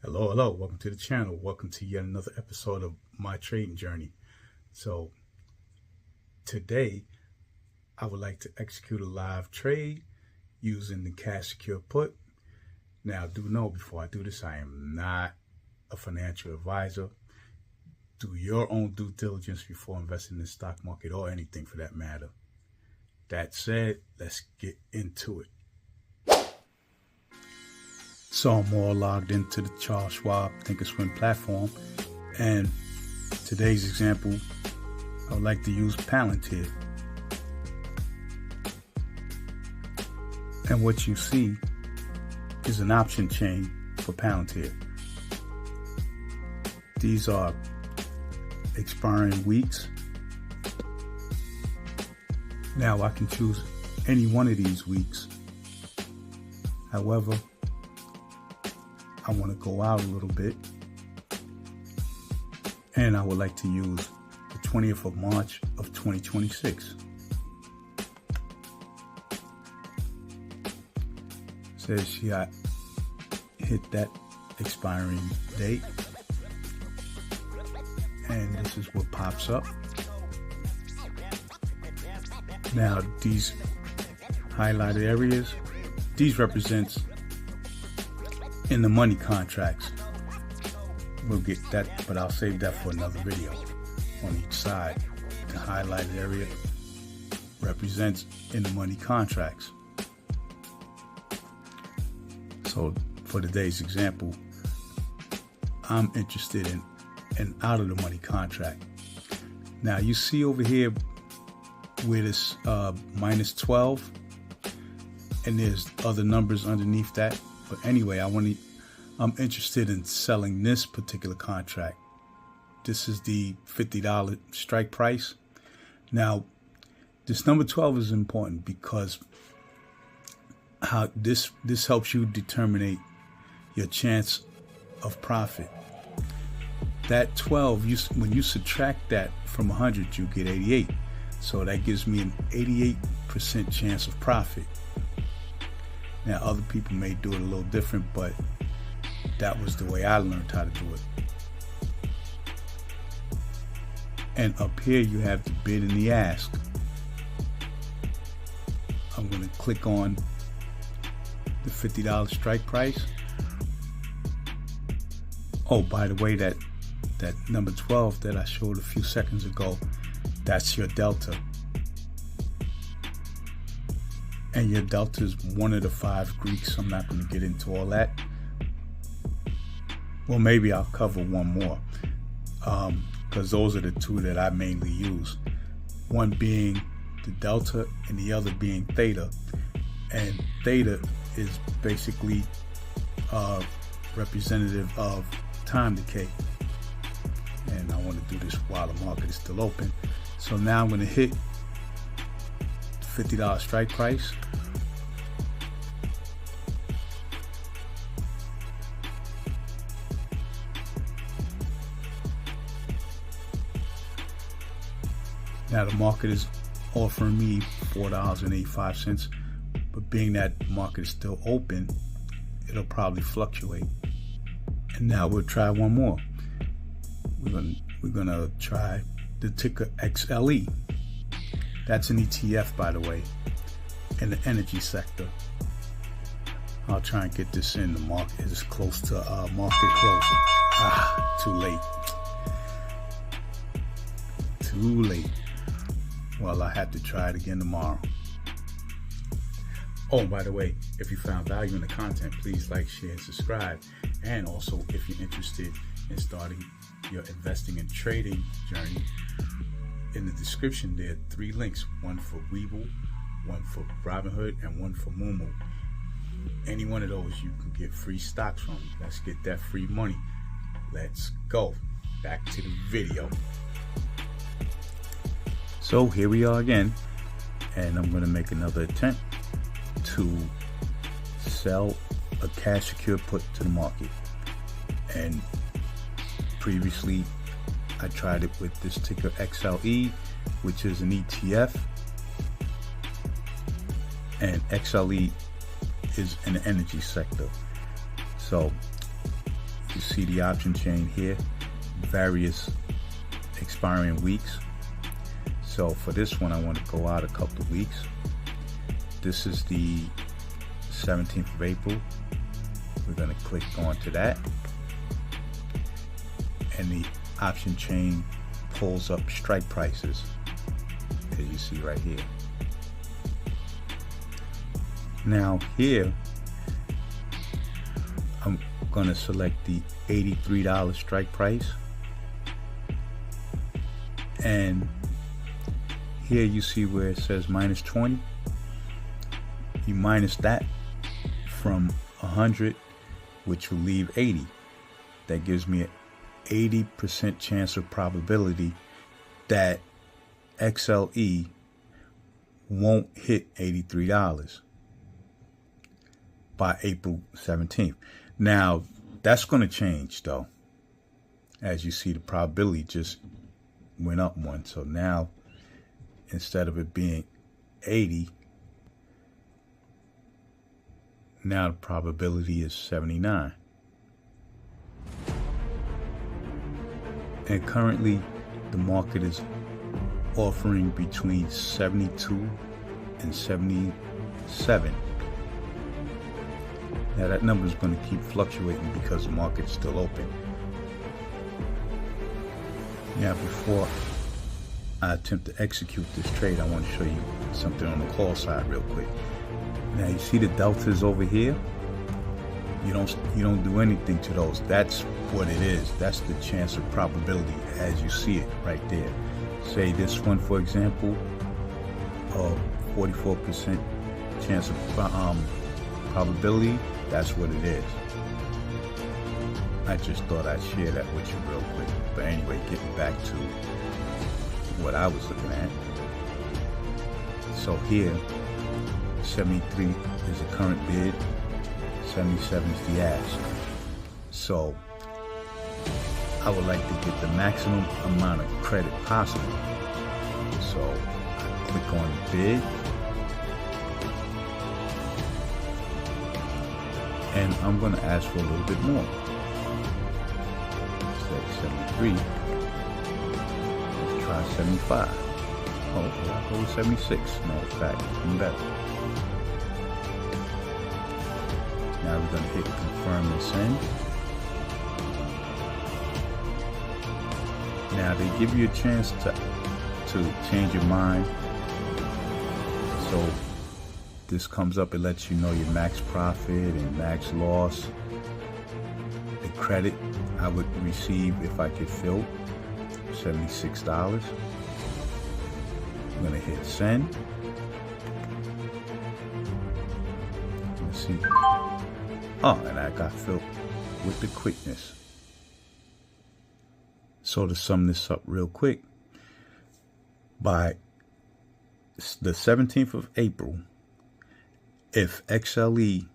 Hello, welcome to the channel. Welcome to yet another episode of my trading journey. So today I would like to execute a live trade using the cash secure put. Now do know before I do this, I am not a financial advisor. Do your own due diligence before investing in the stock market or anything for that matter. That said, let's get into it. So I'm all logged into the Charles Schwab Thinkorswim platform, and today's example, I would like to use Palantir. And what you see is an option chain for Palantir. These are expiring weeks. Now I can choose any one of these weeks. However, I want to go out a little bit, and I would like to use the 20th of March of 2026. Says she got hit that expiring date, and this is what pops up. Now these highlighted areas, these represents in the money contracts. We'll get that, but I'll save that for another video. On each side, the highlighted area represents in the money contracts. So for today's example, I'm interested in an out of the money contract. Now you see over here where this minus 12, and there's other numbers underneath that. But anyway, I'm interested in selling this particular contract. This is the $50 strike price. Now, this number 12 is important because how this helps you determine your chance of profit. That 12, when you subtract that from 100, you get 88. So that gives me an 88% chance of profit. Now, other people may do it a little different, but that was the way I learned how to do it. And up here, you have the bid and the ask. I'm going to click on the $50 strike price. Oh, by the way, that number 12 that I showed a few seconds ago, that's your delta. And your delta is one of the 5 Greeks. I'm not going to get into all that. Well, maybe I'll cover one more, because those are the two that I mainly use. One being the delta and the other being theta. And theta is basically representative of time decay. And I want to do this while the market is still open. So now I'm going to hit $50 strike price. Now the market is offering me $4.85, but being that the market is still open, it'll probably fluctuate. And now we'll try one more. We're gonna try the ticker XLE. That's an ETF, by the way, in the energy sector. I'll try and get this in. The market is close to market closing. Too late. Too late. Well, I have to try it again tomorrow. Oh, by the way, if you found value in the content, please like, share, and subscribe. And also, if you're interested in starting your investing and trading journey, in the description there are 3 links, one for Webull, one for Robinhood, and one for Moomoo. Any one of those you can get free stocks from. Let's get that free money. Let's go. Back to the video. So here we are again, and I'm going to make another attempt to sell a cash secure put to the market. And previously I tried it with this ticker XLE, which is an ETF, and XLE is in the energy sector. So You see the option chain here, various expiring weeks. So for this one, I want to go out a couple of weeks. This is the 17th of April. We're going to click onto that, and the option chain pulls up strike prices, as you see right here. Now here, I'm going to select the $83 strike price, and here you see where it says minus 20. You minus that from 100, which will leave 80. That gives me an 80% chance of probability that XLE won't hit $83 by April 17th. Now, that's going to change, though. As you see, the probability just went up one. So now, instead of it being 80, now the probability is 79. And currently, the market is offering between 72 and 77. Now that number is going to keep fluctuating because the market is still open. Now before I attempt to execute this trade, I want to show you something on the call side real quick. Now you see the deltas over here? You don't do anything to those. That's what it is. That's the chance of probability as you see it right there. Say this one, for example, 44% chance of probability. That's what it is. I just thought I'd share that with you real quick. But anyway, getting back to what I was looking at. So here, 73 is the current bid, 77 is the ask. So I would like to get the maximum amount of credit possible. So I click on the bid, and I'm going to ask for a little bit more. Instead of 73, let's try 75. Oh, okay, I'll go with 76. Matter of fact, it's even better. Now we're going to hit confirm and send. Now they give you a chance to change your mind. So this comes up, it lets you know your max profit and max loss. The credit I would receive if I could fill, $76. I'm gonna hit send. Let's see. Oh, and I got filled with the quickness. So to sum this up real quick, by the 17th of April, if XLE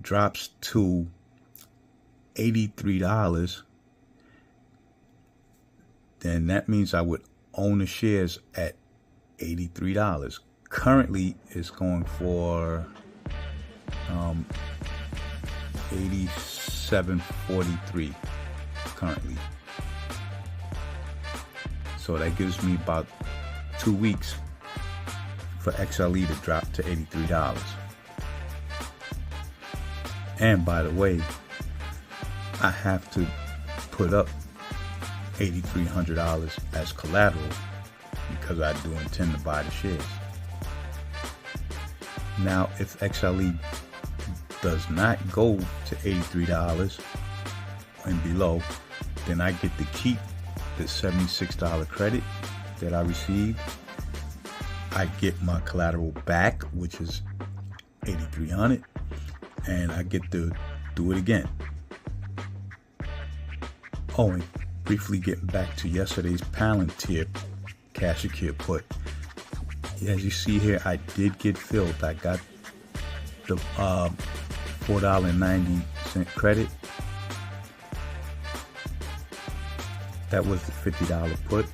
drops to $83, then that means I would own the shares at $83. Currently, it's going for $87.43 currently. So that gives me about 2 weeks for XLE to drop to $83. And by the way, I have to put up $8,300 as collateral because I do intend to buy the shares. Now, if XLE does not go to $83 and below, then I get to keep the $76 credit that I received. I get my collateral back, which is $8,300, and I get to do it again. Oh, and briefly getting back to yesterday's Palantir cash secure put. As you see here, I did get filled. I got the $4.90 credit. That was the $50 put,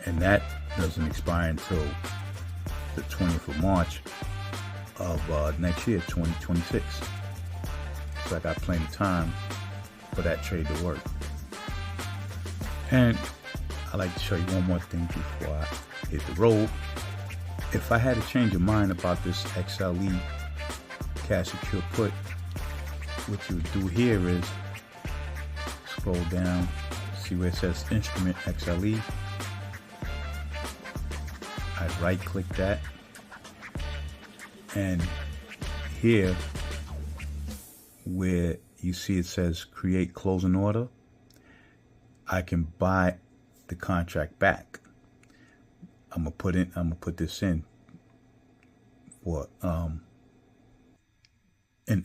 and that doesn't expire until the 20th of March of next year, 2026. So I got plenty of time for that trade to work. And I'd like to show you one more thing before I hit the road. If I had to change your mind about this XLE cash secure put, what you would do here is scroll down, see where it says instrument XLE. I'd right click that, and here where you see it says create closing order, I can buy the contract back. I'm gonna put this in for an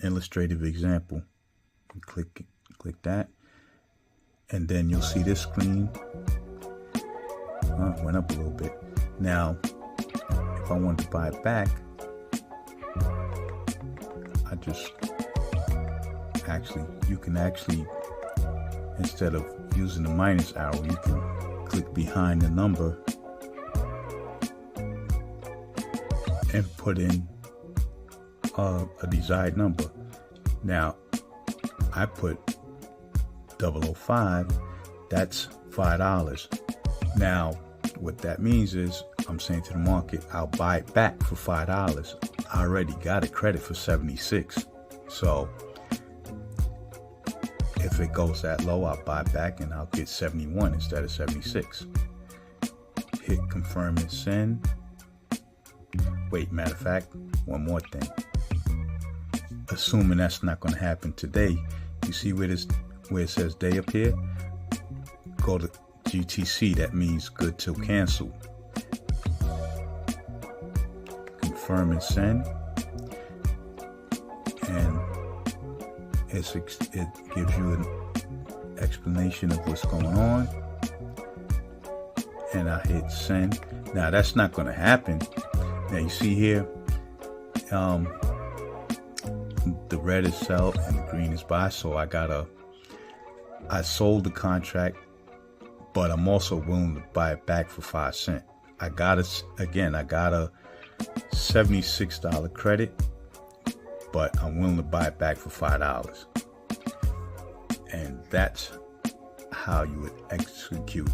illustrative example. Click that, and then you'll see this screen. Went up a little bit. Now, if I wanted to buy it back, you can actually, instead of using the minus arrow, you can click behind the number and put in a desired number. Now, I put 005, that's $5. Now, what that means is I'm saying to the market, I'll buy it back for $5. I already got a credit for 76. So if it goes that low, I'll buy back and I'll get 71 instead of 76. Hit confirm and send. Wait, matter of fact, one more thing. Assuming that's not going to happen today, you see where it says day up here? Go to GTC, that means good till cancel. Confirm and send, and it gives you an explanation of what's going on, and I hit send. Now that's not going to happen. Now you see here, the red is sell and the green is buy, so I sold the contract, but I'm also willing to buy it back for 5 cents. I got a $76 credit, but I'm willing to buy it back for $5. And that's how you would execute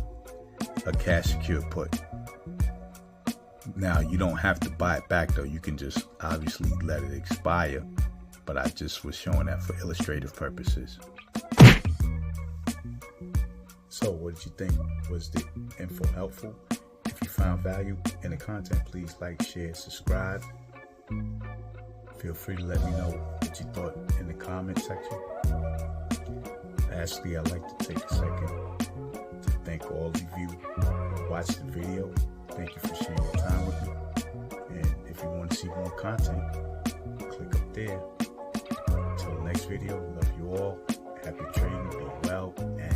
a cash secure put. Now, you don't have to buy it back though. You can just obviously let it expire, but I just was showing that for illustrative purposes. So what did you think? Was the info helpful? If you found value in the content, please like, share, subscribe. Feel free to let me know what you thought in the comment section. Lastly, I'd like to take a second to thank all of you who watched the video. Thank you for sharing your time with me. And if you want to see more content, click up there. Until the next video, love you all. Happy trading, be well, and